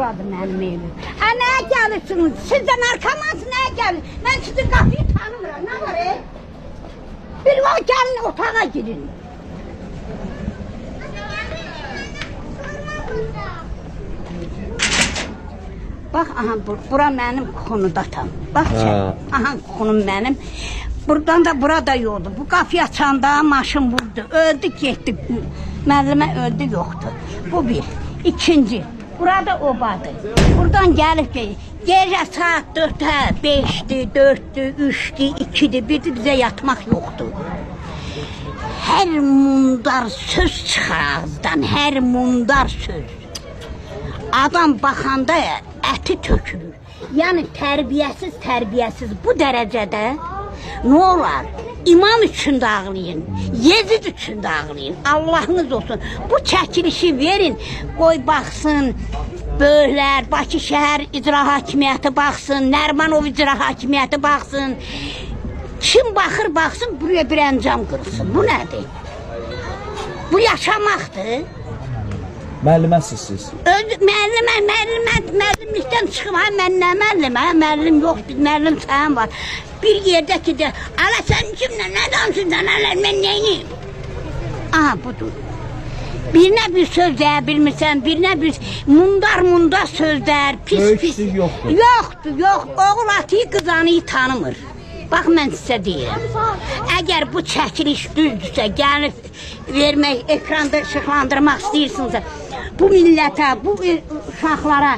buradır mənim evim. Nəyə gəlirsiniz? Siz də narkomansınız, nəyə gəlirsiniz? Mən sizin qapıyı tanımıram, nə var? Bir vaxt gəlin otağa girin. Bax, aha, bura mənim kuxunudatam. Bax, aha, kuxunum mənim. Buradan da, burada yoxdur. Bu qapıyı açanda maşın vurdu. Öldü, getdi. Müəllimə öldü, yoxdur. Bu bir. İkinci, burada obadır. Buradan gəlib ki, gecə saat 4-ə, 5-dir, 4-dür, 3-dür, 2-dir, 1-dir, bizə yatmaq yoxdur. Hər mundar söz çıxar ağızdan, hər mundar söz. Adam baxanda əti tökülür. Yəni tərbiyəsiz bu dərəcədə nə olar? İmam üçün də ağlayın, Yezid üçün də ağlayın. Allahınız olsun. Bu çəkilişi verin, qoy baxsın. Böyüklər, Bakı şəhər icra hakimiyyəti baxsın, Nərmanov icra hakimiyyəti baxsın. Kim baxır, baxsın, buraya bir əncam qırılsın. Bu nədir? Bu yaşamaqdır. Müəlliməsiz siz? Müəllimlikdən çıxım, mən nə müəllimə? Müəllim yox, müəllim sayım var. Bir yerdə ki de, ala sen kimle, ne danışırsan, ala ben neyim? Aha, budur. Birine bir söz bilmirsən, birine bir mundar sözler, pis. Böyüksüz yoxdur. Yox. Oğul atıyı, kız anıyı tanımır. Bax, mən sizə deyirəm. Əgər bu çəkiliş düzdürsə, gəlib vermək, ekranda işıqlandırmaq istəyirsinizsə, bu millətə, bu uşaqlara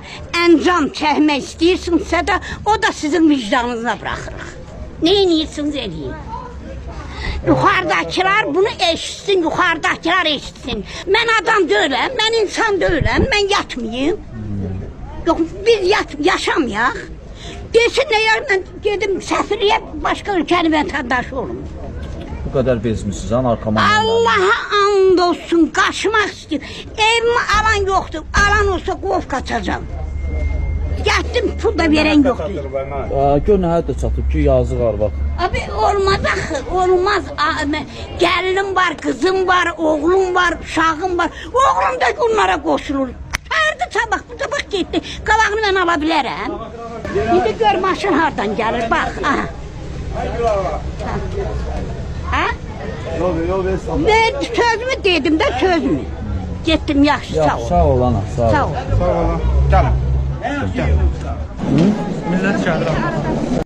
əncam çəkmək istəyirsinizsə də, o da sizin vicdanınıza bıraxırıq. Neyinirsiniz eləyin? Yuxarıdakılar bunu eşitsin, yuxarıdakılar eşitsin. Mən adam deyiləm, mən insan deyiləm, mən yatmayayım. Yox, biz yaşamayaq. Desin ne yer, mən gedim səfirliyə, başqa ülkəni vətəndaşı olum. Bu qədər bezmişsiniz, narkomanlarla. Allaha and olsun, qaçmaq istəyir. Evimi alan yoxdur, alan olsa qov qaçacam. Getdim, pul da verən yoxdur. Gör nə həddə çatıb ki, yazıq arvad. Abi olmaz axı, olmaz. Gəlinim var, kızım var, oğlum var, uşağım var. Oğlum da onlara qoşulur. Çağırdı sabah, bu sabah getdi. Qabağını mən ala bilərəm. İndi gör maşın hardan gəlir, bax. Ha? Sözümü dedim də sözümü. Getdim, yaxşı, sağ ol. Sağ ol ana, sağ ol. Sağ ol. Sağ ol ana. Gəlin. Millət şəhədir.